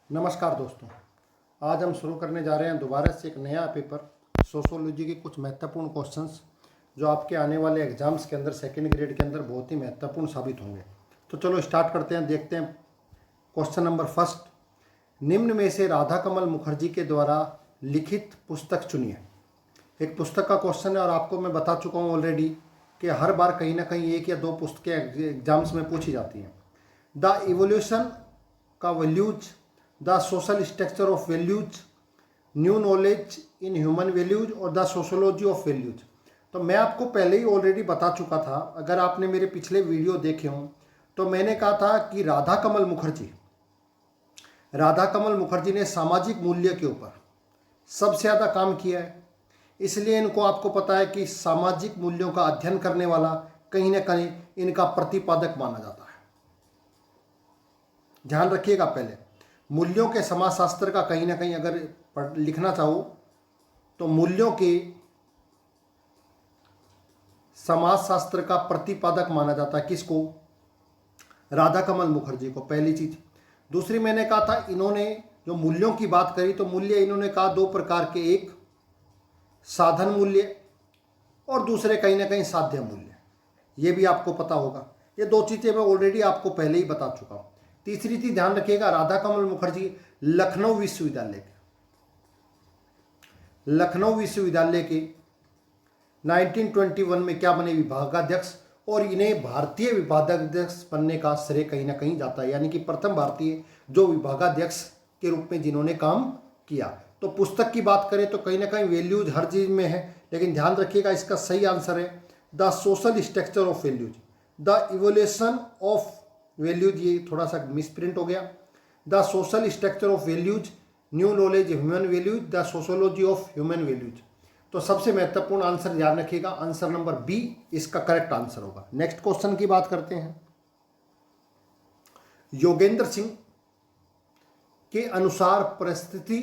नमस्कार दोस्तों। आज हम शुरू करने जा रहे हैं दोबारा से एक नया पेपर सोशियोलॉजी के कुछ महत्वपूर्ण क्वेश्चंस जो आपके आने वाले एग्जाम्स के अंदर सेकंड ग्रेड के अंदर बहुत ही महत्वपूर्ण साबित होंगे। तो चलो स्टार्ट करते हैं, देखते हैं। क्वेश्चन नंबर फर्स्ट, निम्न में से राधा कमल मुखर्जी के द्वारा लिखित पुस्तक चुनिए। एक पुस्तक का क्वेश्चन है और आपको मैं बता चुका हूँ ऑलरेडी कि हर बार कहीं ना कहीं एक या दो पुस्तकें एग्जाम्स में पूछी जाती हैं। द इवोल्यूशन का values, the social structure of values, new knowledge in human values और द सोशोलॉजी ऑफ वैल्यूज। तो मैं आपको पहले ही ऑलरेडी बता चुका था, अगर आपने मेरे पिछले वीडियो देखे हों तो मैंने कहा था कि राधा कमल मुखर्जी ने सामाजिक मूल्य के ऊपर सबसे ज़्यादा काम किया है। इसलिए इनको आपको पता है कि सामाजिक मूल्यों का अध्ययन करने वाला कहीं ना कहीं इनका प्रतिपादक माना जाता है। ध्यान रखिएगा, पहले मूल्यों के समाजशास्त्र का कहीं ना कहीं अगर लिखना चाहो तो मूल्यों के समाजशास्त्र का प्रतिपादक माना जाता है किसको? राधा कमल मुखर्जी को, पहली चीज। दूसरी, मैंने कहा था इन्होंने जो मूल्यों की बात करी तो मूल्य इन्होंने कहा दो प्रकार के, एक साधन मूल्य और दूसरे कहीं ना कहीं साध्य मूल्य। ये भी आपको पता होगा। ये दो चीजें मैं ऑलरेडी आपको पहले ही बता चुका हूं। तीसरी चीज ध्यान रखिएगा, राधा कमल मुखर्जी लखनऊ विश्वविद्यालय के 1921 में क्या बने? विभागाध्यक्ष। और इन्हें भारतीय विभागाध्यक्ष बनने का श्रेय कहीं ना कहीं जाता है, यानी कि प्रथम भारतीय जो विभागाध्यक्ष के रूप में जिन्होंने काम किया। तो पुस्तक की बात करें तो कहीं ना कहीं वैल्यूज हर चीज में है, लेकिन ध्यान रखिएगा इसका सही आंसर है the social structure of values, the evolution of values. ये थोड़ा सा मिसप्रिंट हो गया। The social structure of values, new knowledge human values, the sociology of human values. तो सबसे महत्वपूर्ण आंसर ध्यान रखिएगा, आंसर नंबर बी इसका करेक्ट आंसर होगा। नेक्स्ट क्वेश्चन की बात करते हैं। योगेंद्र सिंह के अनुसार परिस्थिति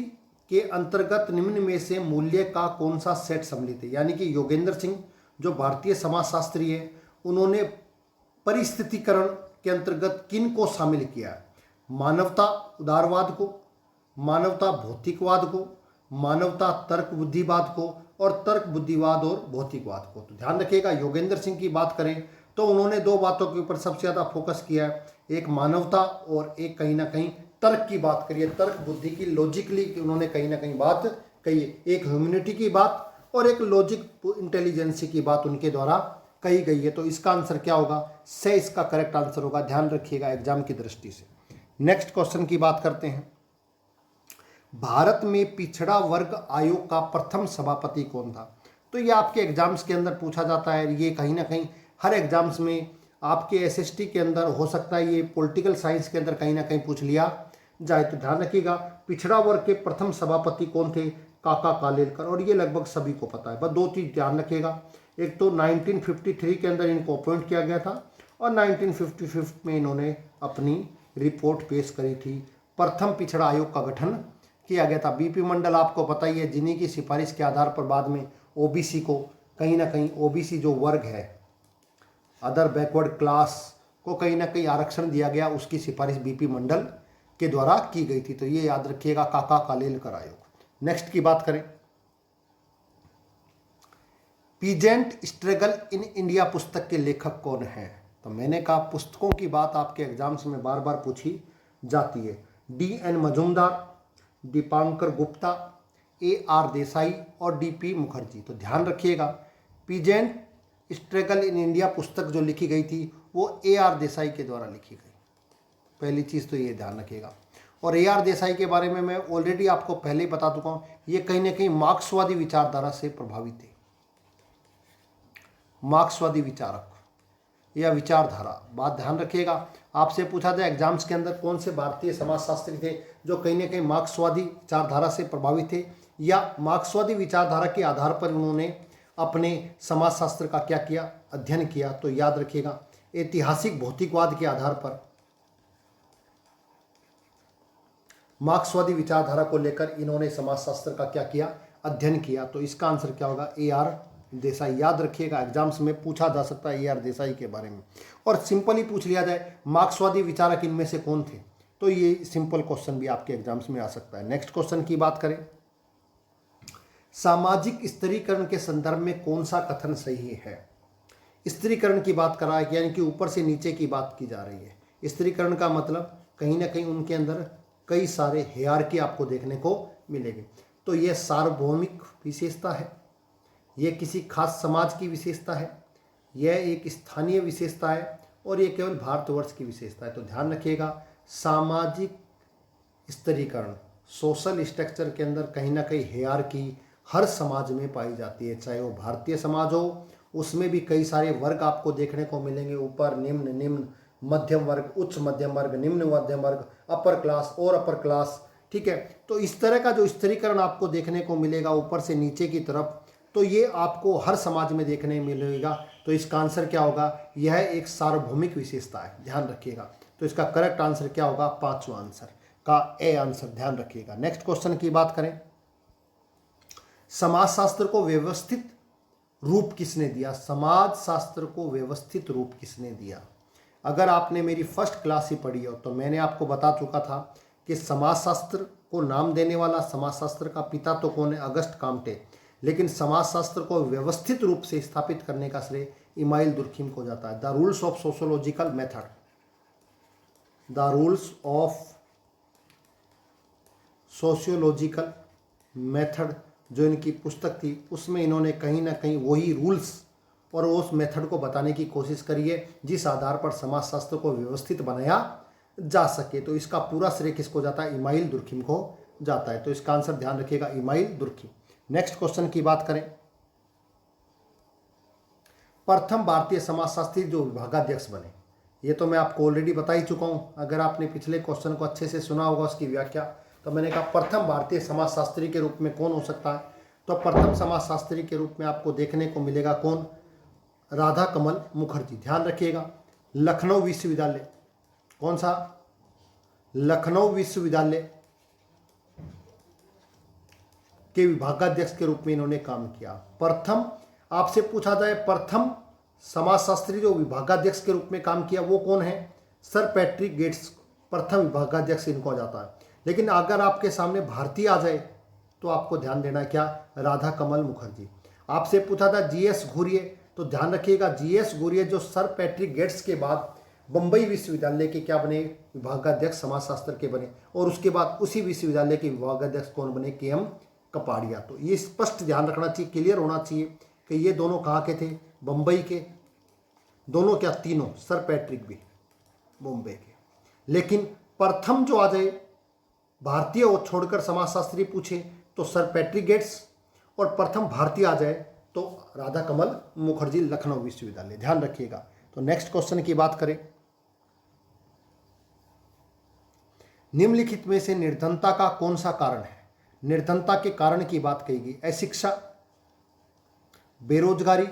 के अंतर्गत निम्न में से मूल्य का कौन सा सेट सम्मिलित है? यानी कि योगेंद्र सिंह जो भारतीय समाजशास्त्री है, उन्होंने परिस्थितिकरण के अंतर्गत किन को शामिल किया है? मानवता उदारवाद को, मानवता भौतिकवाद को, मानवता तर्क बुद्धिवाद को और तर्क बुद्धिवाद और भौतिकवाद को। तो ध्यान रखिएगा, योगेंद्र सिंह की बात करें तो उन्होंने दो बातों के ऊपर सबसे ज़्यादा फोकस किया है, एक मानवता और एक कहीं ना कहीं तर्क की बात करिए, तर्क बुद्धि की, लॉजिकली उन्होंने कहीं ना कहीं बात कही है। एक ह्यूमैनिटी की बात और एक लॉजिक इंटेलिजेंसी की बात उनके द्वारा कही गई है। तो इसका आंसर क्या होगा? से इसका करेक्ट आंसर होगा। ध्यान रखिएगा एग्जाम की दृष्टि से। नेक्स्ट क्वेश्चन की बात करते हैं। भारत में पिछड़ा वर्ग आयोग का प्रथम सभापति कौन था? तो ये आपके एग्जाम्स के अंदर पूछा जाता है। ये कहीं ना कहीं हर एग्जाम्स में आपके एसएसटी के अंदर हो सकता है, ये पॉलिटिकल साइंस के अंदर कहीं ना कहीं पूछ लिया जाए। तो ध्यान रखिएगा, पिछड़ा वर्ग के प्रथम सभापति कौन थे? काका कालेलकर। और ये लगभग सभी को पता है। बस दो चीज ध्यान रखिएगा, एक तो 1953 के अंदर इनको अपॉइंट किया गया था और 1955 में इन्होंने अपनी रिपोर्ट पेश करी थी। प्रथम पिछड़ा आयोग का गठन किया गया था। बीपी मंडल आपको पता ही है, जिन्हीं की सिफारिश के आधार पर बाद में ओबीसी को कहीं ना कहीं, ओबीसी जो वर्ग है, अदर बैकवर्ड क्लास को कहीं ना कहीं आरक्षण दिया गया, उसकी सिफारिश बीपी मंडल के द्वारा की गई थी। तो ये याद रखिएगा, काका कालेलकर आयोग। नेक्स्ट की बात करें, पीजेंट स्ट्रगल इन इंडिया पुस्तक के लेखक कौन हैं? तो मैंने कहा पुस्तकों की बात आपके एग्जाम्स में बार बार पूछी जाती है। डी.एन. मजूमदार, दीपांकर गुप्ता, ए.आर. देसाई और डी.पी. मुखर्जी। तो ध्यान रखिएगा, पीजेंट स्ट्रगल इन इंडिया पुस्तक जो लिखी गई थी वो ए.आर. देसाई के द्वारा लिखी गई। पहली चीज़ तो ये ध्यान रखिएगा। और ए.आर. देसाई के बारे में मैं ऑलरेडी आपको पहले ही बता चुका हूँ, ये कहीं ना कहीं मार्क्सवादी विचारधारा से प्रभावित थे। मार्क्सवादी विचारक या विचारधारा, बात ध्यान रखिएगा। आपसे पूछा जाए एग्जाम्स के अंदर कौन से भारतीय समाजशास्त्री थे जो कहीं ना कहीं मार्क्सवादी विचारधारा से प्रभावित थे या मार्क्सवादी विचारधारा के आधार पर उन्होंने अपने समाजशास्त्र का क्या किया? अध्ययन किया। तो याद रखिएगा, ऐतिहासिक भौतिकवाद के आधार पर मार्क्सवादी विचारधारा को लेकर इन्होंने समाजशास्त्र का क्या किया? अध्ययन किया। तो इसका आंसर क्या होगा? ए.आर. देसाई। याद रखिएगा, एग्जाम्स में पूछा जा सकता है ए.आर. देसाई के बारे में। और सिंपली पूछ लिया जाए मार्क्सवादी विचारक इनमें से कौन थे? तो ये सिंपल क्वेश्चन भी आपके एग्जाम्स में आ सकता है। नेक्स्ट क्वेश्चन की बात करें, सामाजिक स्त्रीकरण के संदर्भ में कौन सा कथन सही है? स्त्रीकरण की बात करा है, यानी कि ऊपर से नीचे की बात की जा रही है। स्त्रीकरण का मतलब कहीं ना कहीं उनके अंदर कई सारे हियरार्की आपको देखने को मिलेंगे। तो यह सार्वभौमिक विशेषता है, यह किसी खास समाज की विशेषता है, यह एक स्थानीय विशेषता है, और यह केवल भारतवर्ष की विशेषता है। तो ध्यान रखिएगा, सामाजिक स्त्रीकरण, सोशल स्ट्रक्चर के अंदर कहीं ना कहीं हियरार्की हर समाज में पाई जाती है, चाहे वो भारतीय समाज हो, उसमें भी कई सारे वर्ग आपको देखने को मिलेंगे, ऊपर, निम्न, निम्न, मध्यम वर्ग, उच्च मध्यम वर्ग, निम्न मध्यम वर्ग, अपर क्लास और अपर क्लास, ठीक है। तो इस तरह का जो स्त्रीकरण आपको देखने को मिलेगा ऊपर से नीचे की तरफ, तो ये आपको हर समाज में देखने मिलेगा। तो इसका आंसर क्या होगा? यह एक सार्वभौमिक विशेषता है, ध्यान रखिएगा। तो इसका करेक्ट आंसर क्या होगा? पांचवा आंसर का ए आंसर, ध्यान रखिएगा। नेक्स्ट क्वेश्चन की बात करें, समाजशास्त्र को व्यवस्थित रूप किसने दिया? समाजशास्त्र को व्यवस्थित रूप किसने दिया? अगर आपने मेरी फर्स्ट क्लास ही पढ़ी हो तो मैंने आपको बता चुका था कि समाजशास्त्र को नाम देने वाला समाजशास्त्र का पिता तो कौन है? Auguste Comte. लेकिन समाजशास्त्र को व्यवस्थित रूप से स्थापित करने का श्रेय इमाइल दुर्खिम को जाता है। The rules of sociological method, the rules of sociological method जो इनकी पुस्तक थी, उसमें इन्होंने कहीं ना कहीं वही रूल्स और उस मेथड को बताने की कोशिश करी है जिस आधार पर समाजशास्त्र को व्यवस्थित बनाया जा सके। तो इसका पूरा श्रेय किसको जाता है? इमाइल दुर्खिम को जाता है। तो इसका आंसर ध्यान रखिएगा, इमाइल दुर्खिम। नेक्स्ट क्वेश्चन की बात करें, प्रथम भारतीय समाजशास्त्री जो विभागाध्यक्ष बने, ये तो मैं आपको ऑलरेडी बता ही चुका हूं। अगर आपने पिछले क्वेश्चन को अच्छे से सुना होगा उसकी व्याख्या, तो मैंने कहा प्रथम भारतीय समाजशास्त्री के रूप में कौन हो सकता है? तो प्रथम समाजशास्त्री के रूप में आपको देखने को मिलेगा कौन? राधा कमल मुखर्जी। ध्यान रखिएगा, लखनऊ विश्वविद्यालय, कौन सा? लखनऊ विश्वविद्यालय के विभागाध्यक्ष के रूप में इन्होंने काम किया। प्रथम, आपसे पूछा जाए प्रथम समाजशास्त्री जो विभागाध्यक्ष के रूप में काम किया वो कौन है? सर पैट्रिक गेट्स प्रथम विभागाध्यक्ष इनको आ जाता है। लेकिन अगर आपके सामने भारतीय आ जाए तो आपको ध्यान देना है क्या? राधा कमल मुखर्जी। आपसे पूछा था जीएस घुरिये, तो ध्यान रखिएगा जीएस घुरिये जो सर पैट्रिक गेट्स के बाद बंबई विश्वविद्यालय के क्या बने? विभागाध्यक्ष समाजशास्त्र के बने। और उसके बाद उसी विश्वविद्यालय के विभागाध्यक्ष कौन बने? के.एम. कपाड़िया। तो ये स्पष्ट ध्यान रखना चाहिए, क्लियर होना चाहिए कि ये दोनों कहाँ के थे? बंबई के। दोनों क्या? तीनों। सर पैट्रिक भी बॉम्बे के। लेकिन प्रथम जो आ जाए भारतीय और छोड़कर समाजशास्त्री पूछे तो सर पैट्रिक गेट्स, और प्रथम भारतीय आ जाए तो राधा कमल मुखर्जी, लखनऊ विश्वविद्यालय। ध्यान रखिएगा। तो नेक्स्ट क्वेश्चन की बात करें, निम्नलिखित में से निर्धनता का कौन सा कारण है? निर्धनता के कारण की बात कही गई, अशिक्षा, बेरोजगारी,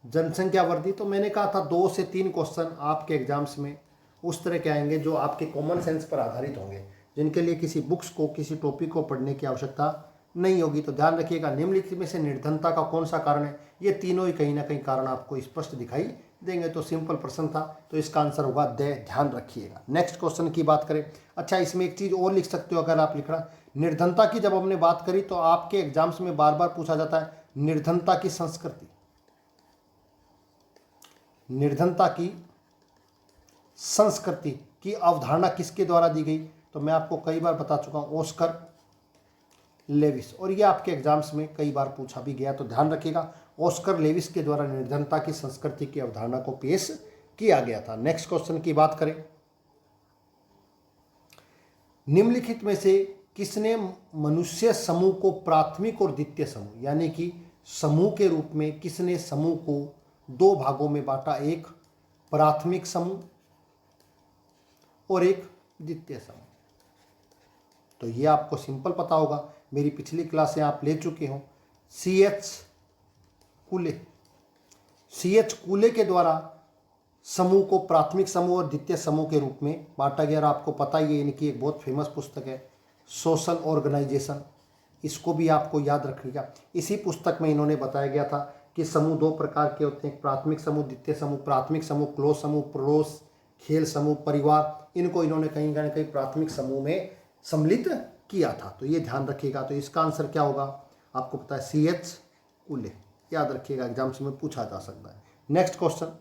जनसंख्या वृद्धि। तो मैंने कहा था 2 से 3 क्वेश्चन आपके एग्जाम्स में उस तरह के आएंगे जो आपके कॉमन सेंस पर आधारित होंगे, जिनके लिए किसी बुक्स को, किसी टॉपिक को पढ़ने की आवश्यकता नहीं होगी। तो ध्यान रखिएगा, निम्नलिखित में से निर्धनता का कौन सा कारण है? ये तीनों ही कहीं ना कहीं कारण आपको स्पष्ट दिखाई देंगे। तो सिंपल प्रश्न था, तो इसका आंसर होगा द। ध्यान रखिएगा। नेक्स्ट क्वेश्चन की बात करें, अच्छा इसमें एक चीज और लिख सकते हो अगर आप लिख रहा, निर्धनता की जब हमने बात करी तो आपके एग्जाम्स में बार बार पूछा जाता है निर्धनता की संस्कृति। निर्धनता की संस्कृति की अवधारणा किसके द्वारा दी गई? तो मैं आपको कई बार बता चुका हूं, ऑस्कर लेविस। और ये आपके एग्जाम्स में कई बार पूछा भी गया। तो ध्यान रखिएगा, ऑस्कर लेविस के द्वारा निर्धनता की संस्कृति की अवधारणा को पेश किया गया था। नेक्स्ट क्वेश्चन की बात करें, निम्नलिखित में से किसने मनुष्य समूह को प्राथमिक और द्वितीय समूह, यानी कि समूह के रूप में किसने समूह को 2 भागों में बांटा? एक प्राथमिक समूह और एक द्वितीय समूह। तो ये आपको सिंपल पता होगा, मेरी पिछली क्लासें आप ले चुके हो। C.H. कूले के द्वारा समूह को प्राथमिक समूह और द्वितीय समूह के रूप में बांटा गया। आपको पता ही है, इनकी एक बहुत फेमस पुस्तक है सोशल ऑर्गेनाइजेशन, इसको भी आपको याद रखिएगा। इसी पुस्तक में इन्होंने बताया गया था कि समूह 2 प्रकार के होते हैं, प्राथमिक समूह, द्वितीय समूह। प्राथमिक समूह क्लोज समूह, पड़ोस, खेल समूह, परिवार, इनको इन्होंने कहीं ना कहीं प्राथमिक समूह में सम्मिलित किया था। तो ये ध्यान रखिएगा। तो इसका आंसर क्या होगा, आपको पता है CH उले, याद रखिएगा, एग्जाम्स में पूछा जा सकता है। नेक्स्ट क्वेश्चन,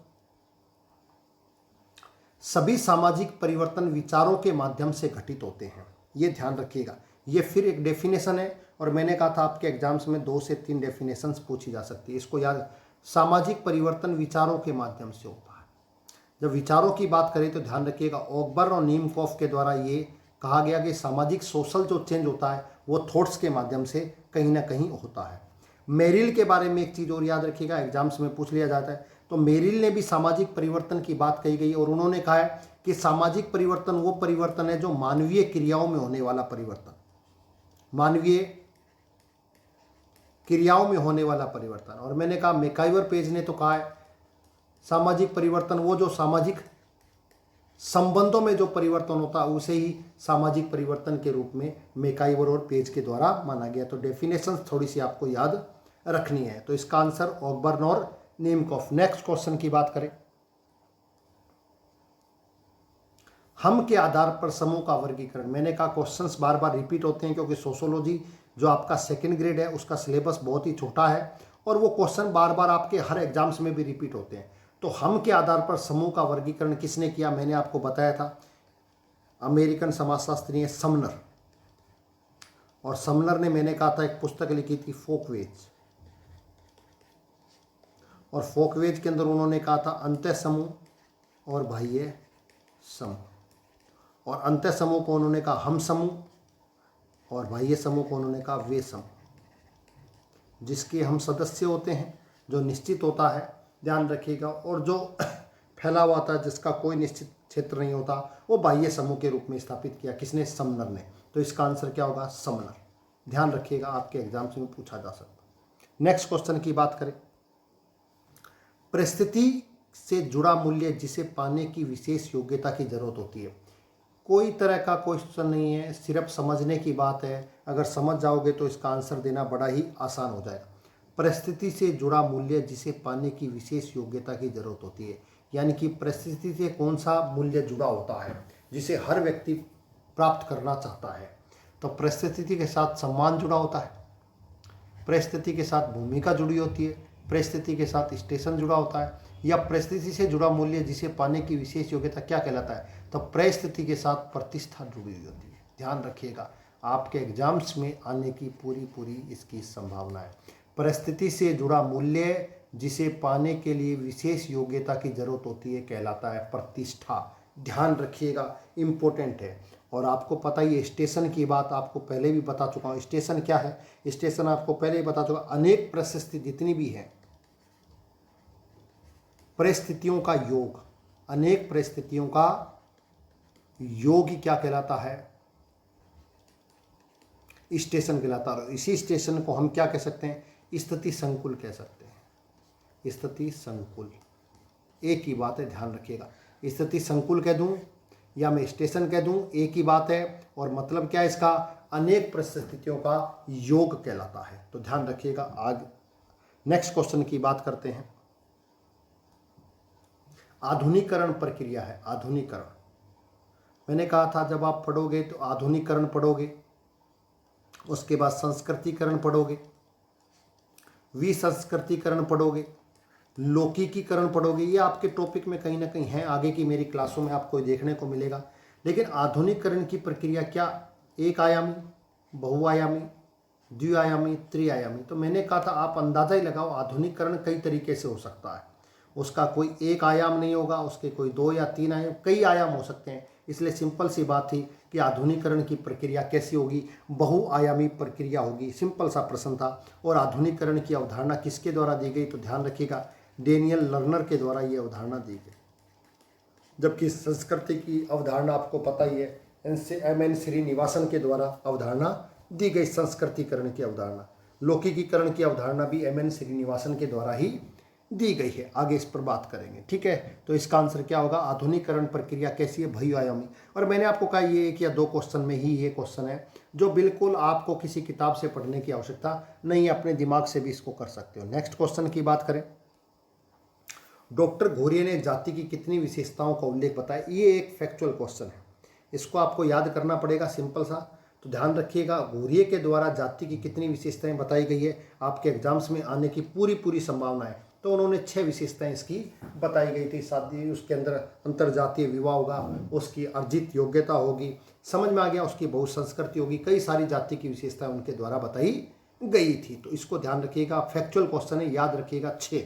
सभी सामाजिक परिवर्तन विचारों के माध्यम से घटित होते हैं, ये ध्यान रखिएगा। ये फिर एक डेफिनेशन है और मैंने कहा था आपके एग्जाम्स में 2 से 3 डेफिनेशंस पूछी जा सकती है, इसको याद। सामाजिक परिवर्तन विचारों के माध्यम से होता है। जब विचारों की बात करें तो ध्यान रखिएगा ऑकबर्न और नीमकॉफ के द्वारा ये कहा गया कि सामाजिक सोशल जो चेंज होता है वो थॉट्स के माध्यम से कहीं ना कहीं होता है। मेरिल के बारे में एक चीज़ और याद रखिएगा, एग्जाम्स में पूछ लिया जाता है। तो मेरिल ने भी सामाजिक परिवर्तन की बात कही गई और उन्होंने कहा है कि सामाजिक परिवर्तन वो परिवर्तन है जो मानवीय क्रियाओं में होने वाला परिवर्तन, मानवीय क्रियाओं में होने वाला परिवर्तन। और मैंने कहा मैकाइवर पेज ने तो कहा है सामाजिक परिवर्तन वो जो सामाजिक संबंधों में जो परिवर्तन होता है उसे ही सामाजिक परिवर्तन के रूप में मैकाइवर और पेज के द्वारा माना गया। तो डेफिनेशंस थोड़ी सी आपको याद रखनी है। तो इसका आंसर ऑकबर्न और नीमकॉफ। नेक्स्ट क्वेश्चन की बात करें, हम के आधार पर समूह का वर्गीकरण। मैंने कहा क्वेश्चंस बार बार रिपीट होते हैं क्योंकि सोशियोलॉजी जो आपका सेकंड ग्रेड है उसका सिलेबस बहुत ही छोटा है और वो क्वेश्चन बार बार आपके हर एग्जाम्स में भी रिपीट होते हैं। तो हम के आधार पर समूह का वर्गीकरण किसने किया, मैंने आपको बताया था अमेरिकन समाजशास्त्री हैं समनर। और समनर ने मैंने कहा था एक पुस्तक लिखी थी फोकवेज, और फोकवेज के अंदर उन्होंने कहा था अंतः समूह और बाह्य समूह। और अंतः समूह को उन्होंने कहा हम समूह और बाह्य समूह को उन्होंने कहा वे समूह, जिसके हम सदस्य होते हैं, जो निश्चित होता है, ध्यान रखिएगा, और जो फैला हुआ था जिसका कोई निश्चित क्षेत्र नहीं होता, वो बाह्य समूह के रूप में स्थापित किया। किसने, समनर ने। तो इसका आंसर क्या होगा, समनर। ध्यान रखिएगा, आपके एग्जाम्स में पूछा जा सकता है। नेक्स्ट क्वेश्चन की बात करें, परिस्थिति से जुड़ा मूल्य जिसे पाने की विशेष योग्यता की जरूरत होती है। कोई तरह का क्वेश्चन नहीं है, सिर्फ समझने की बात है। अगर समझ जाओगे तो इसका आंसर देना बड़ा ही आसान हो जाएगा। परिस्थिति से जुड़ा मूल्य जिसे पाने की विशेष योग्यता की जरूरत होती है, यानी कि परिस्थिति से कौन सा मूल्य जुड़ा होता है जिसे हर व्यक्ति प्राप्त करना चाहता है। तो परिस्थिति के साथ सम्मान जुड़ा होता है, परिस्थिति के साथ भूमिका जुड़ी होती है, परिस्थिति के साथ स्टेशन जुड़ा होता है, या परिस्थिति से जुड़ा मूल्य जिसे पाने की विशेष योग्यता क्या कहलाता है, तो परिस्थिति के साथ प्रतिष्ठा जुड़ी हुई होती है। ध्यान रखिएगा, आपके एग्जाम्स में आने की पूरी इसकी संभावना है। परिस्थिति से जुड़ा मूल्य जिसे पाने के लिए विशेष योग्यता की जरूरत होती है कहलाता है प्रतिष्ठा। ध्यान रखिएगा, इम्पोर्टेंट है। और आपको पता ही है, स्टेशन की बात आपको पहले भी बता चुका हूँ। स्टेशन क्या है, स्टेशन आपको पहले ही बता चुका, अनेक परिस्थिति जितनी भी है, परिस्थितियों का योग, अनेक परिस्थितियों का योग ही क्या कहलाता है, स्टेशन कहलाता है। इसी स्टेशन को हम क्या कह सकते हैं, स्थिति संकुल कह सकते हैं। स्थिति संकुल एक ही बात है, ध्यान रखिएगा। स्थिति संकुल कह दूं या मैं स्टेशन कह दूं, एक ही बात है। और मतलब क्या है इसका, अनेक परिस्थितियों का योग कहलाता है। तो ध्यान रखिएगा। आज नेक्स्ट क्वेश्चन की बात करते हैं। आधुनिकीकरण प्रक्रिया है। आधुनिकीकरण मैंने कहा था जब आप पढ़ोगे तो आधुनिकीकरण पढ़ोगे, उसके बाद संस्कृतिकरण पढ़ोगे, विसंस्कृतिकरण पढ़ोगे, लौकिकीकरण पढ़ोगे। ये आपके टॉपिक में कहीं ना कहीं है, आगे की मेरी क्लासों में आपको देखने को मिलेगा। लेकिन आधुनिकीकरण की प्रक्रिया क्या एक आयामी, बहुआयामी, द्विआयामी, त्रिआयामी। तो मैंने कहा था आप अंदाजा ही लगाओ, आधुनिकीकरण कई तरीके से हो सकता है। उसका कोई एक आयाम नहीं होगा, उसके कोई 2 या 3 आयाम, कई आयाम हो सकते हैं। इसलिए सिंपल सी बात थी कि आधुनिकीकरण की प्रक्रिया कैसी होगी, बहुआयामी प्रक्रिया होगी। सिंपल सा प्रश्न था। और आधुनिकीकरण की अवधारणा किसके द्वारा दी गई, तो ध्यान रखिएगा डेनियल लर्नर के द्वारा ये अवधारणा दी गई। जबकि संस्कृति की अवधारणा आपको पता ही है, एम.एन. श्रीनिवासन के द्वारा अवधारणा दी गई संस्कृतिकरण की अवधारणा। लौकिकीकरण की अवधारणा भी एम.एन. श्रीनिवासन के द्वारा ही दी गई है। आगे इस पर बात करेंगे, ठीक है। तो इसका आंसर क्या होगा, आधुनिकीकरण प्रक्रिया कैसी है, बहुआयामी। और मैंने आपको कहा ये 1 या 2 क्वेश्चन में ही ये क्वेश्चन है जो बिल्कुल आपको किसी किताब से पढ़ने की आवश्यकता नहीं है, अपने दिमाग से भी इसको कर सकते हो। नेक्स्ट क्वेश्चन की बात करें, डॉक्टर घुरिये ने जाति की कितनी विशेषताओं का उल्लेख बताया। ये एक फैक्चुअल क्वेश्चन है, इसको आपको याद करना पड़ेगा, सिंपल सा। तो ध्यान रखिएगा, घुरिये के द्वारा जाति की कितनी विशेषताएं बताई गई है, आपके एग्जाम्स में आने की पूरी पूरी संभावना है। तो उन्होंने 6 विशेषताएं इसकी बताई गई थी। शादी, उसके अंदर अंतरजातीय विवाह होगा, उसकी अर्जित योग्यता होगी, समझ में आ गया, उसकी बहुसंस्कृति होगी, कई सारी जाति की विशेषताएं उनके द्वारा बताई गई थी। तो इसको ध्यान रखिएगा, फैक्चुअल क्वेश्चन है, याद रखिएगा 6।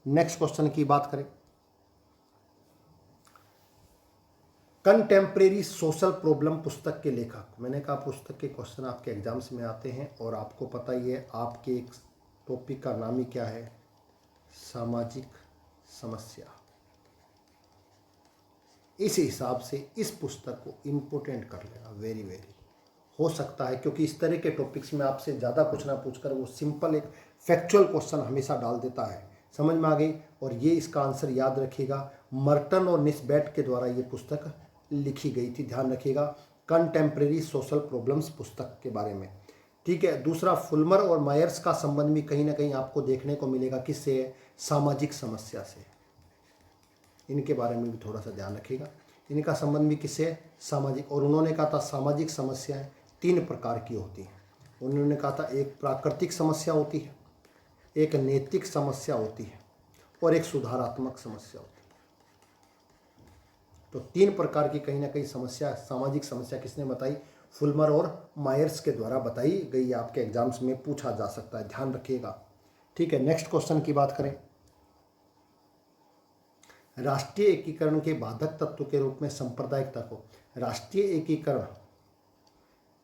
नेक्स्ट क्वेश्चन की बात करें, कंटेम्प्रेरी सोशल प्रॉब्लम पुस्तक के लेखक। मैंने कहा पुस्तक के क्वेश्चन आपके एग्जाम्स में आते हैं, और आपको पता ही है आपके एक टॉपिक का नाम ही क्या है, सामाजिक समस्या। इस हिसाब से इस पुस्तक को इम्पोर्टेंट कर लेना, वेरी वेरी हो सकता है, क्योंकि इस तरह के टॉपिक्स में आपसे ज़्यादा कुछ ना पूछकर वो सिंपल एक फैक्चुअल क्वेश्चन हमेशा डाल देता है। समझ में आ गई। और ये इसका आंसर याद रखिएगा, मर्टन और निस्बेट के द्वारा ये पुस्तक लिखी गई थी। ध्यान रखिएगा, कंटेम्प्रेरी सोशल प्रॉब्लम्स पुस्तक के बारे में। ठीक है। दूसरा, फुलमर और मायर्स का संबंध भी कहीं ना कहीं आपको देखने को मिलेगा, किससे है, सामाजिक समस्या से। इनके बारे में भी थोड़ा सा ध्यान रखिएगा, इनका संबंध भी किससे है, सामाजिक। और उन्होंने कहा था सामाजिक समस्याएं 3 प्रकार की होती हैं। उन्होंने कहा था एक प्राकृतिक समस्या होती है, एक नैतिक समस्या होती है, और एक सुधारात्मक समस्या होती है। तो 3 प्रकार की कहीं ना कहीं समस्या, सामाजिक समस्या किसने बताई, फुलमर और मायर्स के द्वारा बताई गई। आपके एग्जाम्स में पूछा जा सकता है, ध्यान रखिएगा। ठीक है। नेक्स्ट क्वेश्चन की बात करें, राष्ट्रीय एकीकरण के बाधक तत्व के रूप में सांप्रदायिकता को, राष्ट्रीय एकीकरण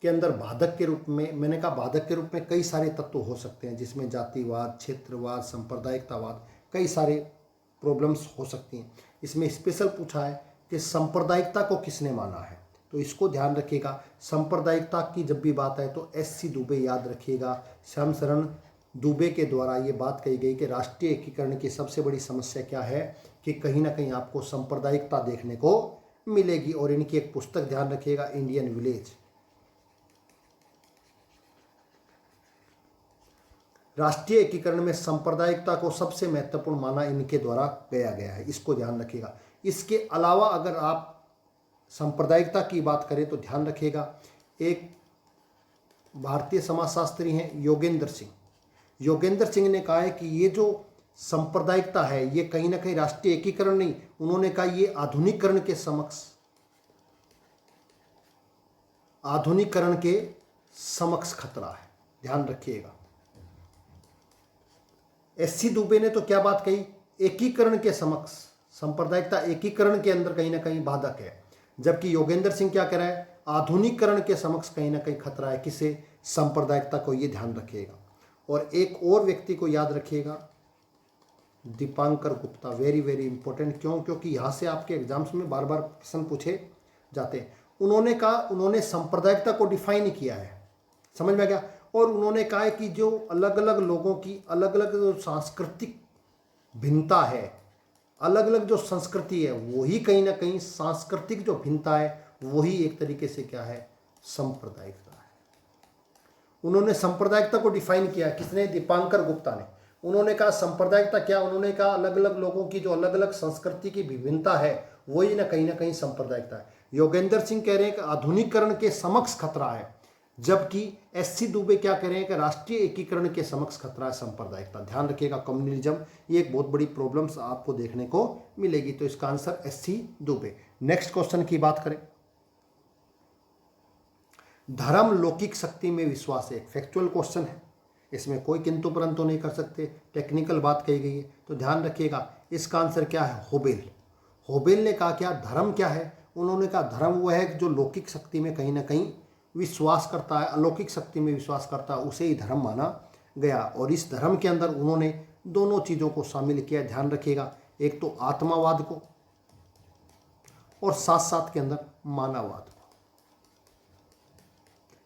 के अंदर बाधक के रूप में, मैंने कहा बाधक के रूप में कई सारे तत्व हो सकते हैं, जिसमें जातिवाद, क्षेत्रवाद, सांप्रदायिकतावाद, कई सारे प्रॉब्लम्स हो सकती हैं। इसमें स्पेशल पूछा है कि सांप्रदायिकता को किसने माना है, तो इसको ध्यान रखिएगा। सांप्रदायिकता की जब भी बात है तो एस.सी. दुबे याद रखिएगा, श्याम शरण दुबे के द्वारा ये बात कही गई कि राष्ट्रीय एकीकरण की सबसे बड़ी समस्या क्या है, कि कहीं ना कहीं आपको सांप्रदायिकता देखने को मिलेगी। और इनकी एक पुस्तक ध्यान रखिएगा, इंडियन विलेज। राष्ट्रीय एकीकरण में सांप्रदायिकता को सबसे महत्वपूर्ण माना इनके द्वारा गया है, इसको ध्यान रखिएगा। इसके अलावा अगर आप सांप्रदायिकता की बात करें तो ध्यान रखिएगा, एक भारतीय समाजशास्त्री हैं योगेंद्र सिंह। योगेंद्र सिंह ने कहा है कि ये जो सांप्रदायिकता है ये कहीं ना कहीं राष्ट्रीय एकीकरण नहीं, उन्होंने कहा ये आधुनिकीकरण के समक्ष खतरा है। ध्यान रखिएगा। एस.सी. दुबे ने तो क्या बात कही, एकीकरण के समक्ष, सांप्रदायिकता एकीकरण के अंदर कहीं ना कहीं बाधक है, जबकि योगेंद्र सिंह क्या कह रहा है, आधुनिकीकरण के समक्ष कहीं ना कहीं खतरा है, किसे, सांप्रदायिकता को। ये ध्यान रखिएगा। और एक और व्यक्ति को याद रखिएगा, Dipankar Gupta, very very important. क्यों, क्योंकि यहाँ से आपके एग्जाम्स में बार बार प्रश्न पूछे जाते हैं। उन्होंने कहा, उन्होंने सांप्रदायिकता को डिफाइन किया है, समझ में आ गया। और उन्होंने कहा है कि जो अलग अलग लोगों की अलग अलग जो सांस्कृतिक भिन्नता है, अलग अलग जो संस्कृति है, वही कहीं ना कहीं सांस्कृतिक जो भिन्नता है वही एक तरीके से क्या है, सांप्रदायिकता है। उन्होंने सांप्रदायिकता को डिफाइन किया, किसने, दीपांकर गुप्ता ने। उन्होंने कहा सांप्रदायिकता क्या, उन्होंने कहा अलग अलग लोगों की जो अलग अलग संस्कृति की विभिन्नता है वही ना कहीं सांप्रदायिकता है। योगेंद्र सिंह कह रहे हैं कि आधुनिकीकरण के समक्ष खतरा है, जबकि एस.सी. दुबे क्या कह रहे हैं कि राष्ट्रीय एकीकरण के समक्ष खतरा है सांप्रदायिकता। ध्यान रखिएगा, कम्युनलिज्म ये एक बहुत बड़ी प्रॉब्लम्स आपको देखने को मिलेगी। तो इसका answer SC. Dubey. Next question की बात करें, धर्म लौकिक शक्ति में विश्वास है, एक फैक्चुअल क्वेश्चन है, इसमें कोई किंतु परंतु नहीं कर सकते, टेक्निकल बात कही गई है। तो ध्यान रखिएगा, इसका आंसर क्या है, होबेल। होबेल ने कहा क्या, धर्म क्या है, उन्होंने कहा धर्म वो है जो लौकिक शक्ति में कहीं ना कहीं विश्वास करता है, अलौकिक शक्ति में विश्वास करता है, उसे ही धर्म माना गया। और इस धर्म के अंदर उन्होंने दोनों चीज़ों को शामिल किया, ध्यान रखिएगा, एक तो आत्मावाद को और साथ साथ के अंदर मानववाद को।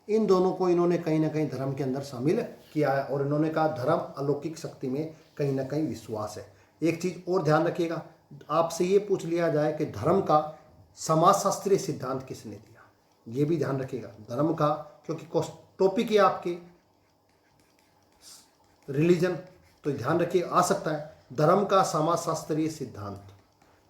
इन दोनों को इन्होंने कहीं ना कहीं धर्म के अंदर शामिल किया है। और इन्होंने कहा धर्म अलौकिक शक्ति में कहीं ना कहीं विश्वास है। एक चीज़ और ध्यान रखिएगा, आपसे ये पूछ लिया जाए कि धर्म का समाजशास्त्रीय सिद्धांत किसने दिया, ये भी ध्यान रखिएगा धर्म का, क्योंकि टॉपिक ही आपके रिलीजन, तो ध्यान रखिए आ सकता है। धर्म का समाजशास्त्रीय सिद्धांत,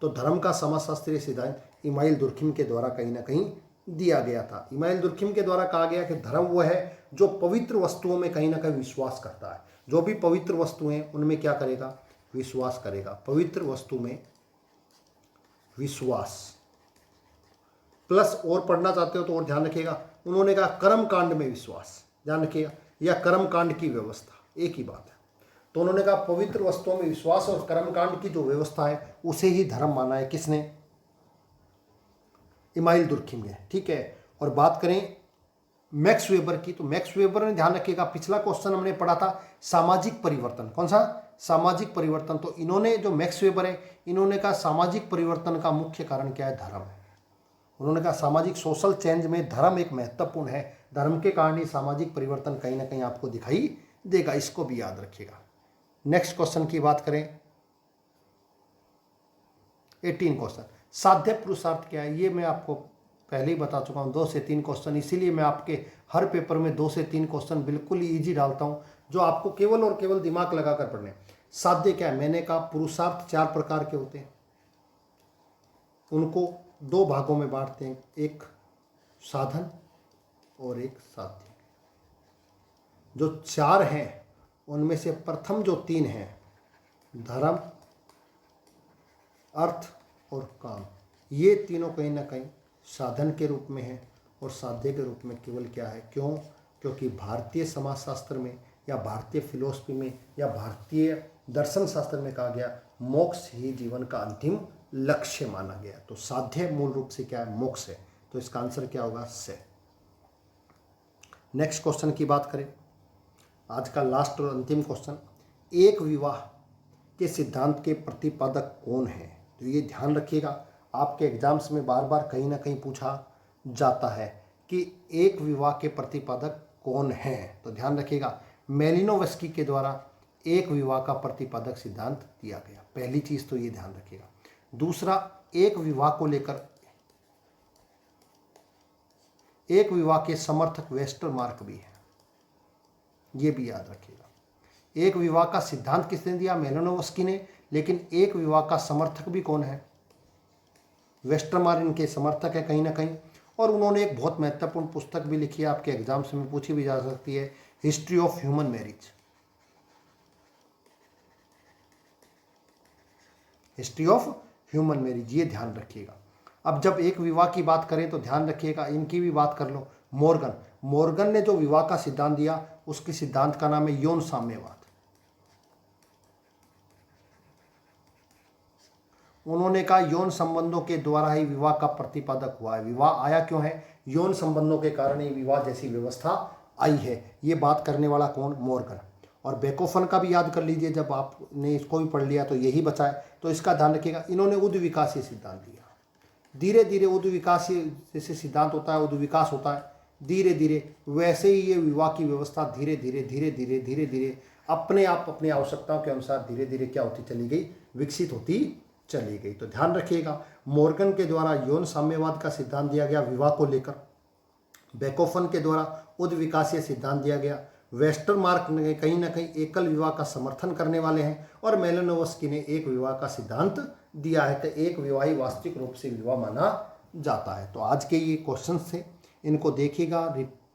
तो धर्म का समाजशास्त्रीय सिद्धांत इमाइल दुर्खिम के द्वारा कहीं ना कहीं दिया गया था। इमाइल दुर्खिम के द्वारा कहा गया कि धर्म वो है जो पवित्र वस्तुओं में कहीं ना कहीं विश्वास करता है। जो भी पवित्र वस्तुएं उनमें क्या करेगा, विश्वास करेगा। पवित्र वस्तु में विश्वास प्लस और पढ़ना चाहते हो तो और ध्यान रखिएगा, उन्होंने कहा कर्म कांड में विश्वास, ध्यान रखिएगा, या कर्म कांड की व्यवस्था, एक ही बात है। तो उन्होंने कहा पवित्र वस्तुओं में विश्वास और कर्मकांड की जो व्यवस्था है उसे ही धर्म माना है। किसने, इमाइल दुर्खिम ने, ठीक है। और बात करें मैक्स वेबर की, तो मैक्स वेबर ने, ध्यान रखिएगा, पिछला क्वेश्चन हमने पढ़ा था सामाजिक परिवर्तन, कौन सा, सामाजिक परिवर्तन। तो इन्होंने, जो मैक्स वेबर है, इन्होंने कहा सामाजिक परिवर्तन का मुख्य कारण क्या है, धर्म है। उन्होंने कहा सामाजिक सोशल चेंज में धर्म एक महत्वपूर्ण है, धर्म के कारण ही सामाजिक परिवर्तन कहीं ना कहीं आपको दिखाई देगा, इसको भी याद रखिएगा। नेक्स्ट क्वेश्चन की बात करें, 18 क्वेश्चन, साध्य पुरुषार्थ क्या है। ये मैं आपको पहले ही बता चुका हूँ, 2 से 3 क्वेश्चन, इसीलिए मैं आपके हर पेपर में 2 से 3 क्वेश्चन बिल्कुल ईजी डालता हूँ, जो आपको केवल और केवल दिमाग लगाकर पढ़ने। साध्य क्या है, मैंने कहा पुरुषार्थ 4 प्रकार के होते हैं, उनको 2 भागों में बांटते हैं, एक साधन और एक साध्य। जो 4 हैं उनमें से प्रथम जो 3 हैं, धर्म, अर्थ और काम, ये तीनों कहीं ना कहीं साधन के रूप में है और साध्य के रूप में केवल क्या है, क्यों, क्योंकि भारतीय समाजशास्त्र में या भारतीय फिलोसफी में या भारतीय दर्शन शास्त्र में कहा गया मोक्ष ही जीवन का अंतिम लक्ष्य माना गया। तो साध्य मूल रूप से क्या है, मोक्ष है। तो इसका आंसर क्या होगा, से। नेक्स्ट क्वेश्चन की बात करें, आज का लास्ट और अंतिम क्वेश्चन, एक विवाह के सिद्धांत के प्रतिपादक कौन है। तो ये ध्यान रखिएगा, आपके एग्जाम्स में बार बार कहीं ना कहीं पूछा जाता है कि एक विवाह के प्रतिपादक कौन है। तो ध्यान रखिएगा, मेलिनोवस्की के द्वारा एक विवाह का प्रतिपादक सिद्धांत दिया गया, पहली चीज तो ये ध्यान रखिएगा। दूसरा, एक विवाह को लेकर एक विवाह के समर्थक वेस्टरमार्क भी है, ये भी याद रखिएगा। एक विवाह का सिद्धांत किसने दिया, मेलिनोवस्की ने, लेकिन एक विवाह का समर्थक भी कौन है, वेस्टरमार्क इनके समर्थक है कहीं ना कहीं। और उन्होंने एक बहुत महत्वपूर्ण पुस्तक भी लिखी है, आपके एग्जाम्स में पूछी भी जा सकती है, history of human marriage, history of human marriage, ये ध्यान रखिएगा। अब जब एक विवाह की बात करें तो ध्यान रखिएगा, इनकी भी बात कर लो, मॉर्गन ने जो विवाह का सिद्धांत दिया उसके सिद्धांत का नाम है यौन साम्यवाद। उन्होंने कहा यौन संबंधों के द्वारा ही विवाह का प्रतिपादक हुआ है। विवाह आया क्यों है, यौन संबंधों के कारण ही विवाह जैसी व्यवस्था आई है। ये बात करने वाला कौन, मॉर्गन। और बेकोफन का भी याद कर लीजिए, जब आपने इसको भी पढ़ लिया तो यही बचा है। तो इसका ध्यान रखिएगा, इन्होंने उद्विकासीय सिद्धांत दिया। धीरे धीरे उद्विकासीय जैसे सिद्धांत होता है, उद्विकास होता है, धीरे धीरे वैसे ही ये विवाह की व्यवस्था धीरे धीरे अपने आप अपनी आवश्यकताओं के अनुसार धीरे धीरे क्या होती चली गई, विकसित होती चली गई। तो ध्यान रखिएगा, मॉर्गन के द्वारा यौन साम्यवाद का सिद्धांत दिया गया विवाह को लेकर, बेकोफन के द्वारा उद्विकासीय सिद्धांत दिया गया, वेस्टरमार्क ने कहीं ना कहीं एकल विवाह का समर्थन करने वाले हैं, और मेलिनोवस्की ने एक विवाह का सिद्धांत दिया है कि एक विवाह ही वास्तविक रूप से विवाह माना जाता है। तो आज के ये क्वेश्चंस थे, इनको देखिएगा,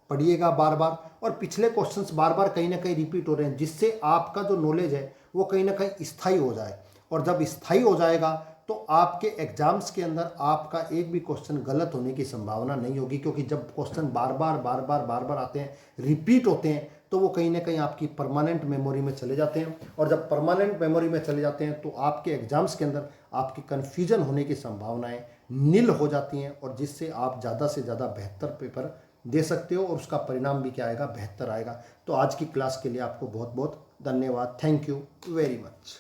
पढ़िएगा बार बार, और पिछले क्वेश्चंस बार बार कहीं ना कहीं रिपीट हो रहे हैं, जिससे आपका जो नॉलेज है वो कहीं ना कहीं स्थायी हो जाए। और जब स्थायी हो जाएगा तो आपके एग्जाम्स के अंदर आपका एक भी क्वेश्चन गलत होने की संभावना नहीं होगी, क्योंकि जब क्वेश्चन बार बार आते हैं, रिपीट होते हैं, तो वो कहीं ना कहीं आपकी परमानेंट मेमोरी में चले जाते हैं। और जब परमानेंट मेमोरी में चले जाते हैं तो आपके एग्जाम्स के अंदर आपकी कन्फ्यूजन होने की संभावनाएं नील हो जाती हैं, और जिससे आप ज़्यादा से ज़्यादा बेहतर पेपर दे सकते हो और उसका परिणाम भी क्या आएगा, बेहतर आएगा। तो आज की क्लास के लिए आपको बहुत बहुत धन्यवाद। Thank you very much.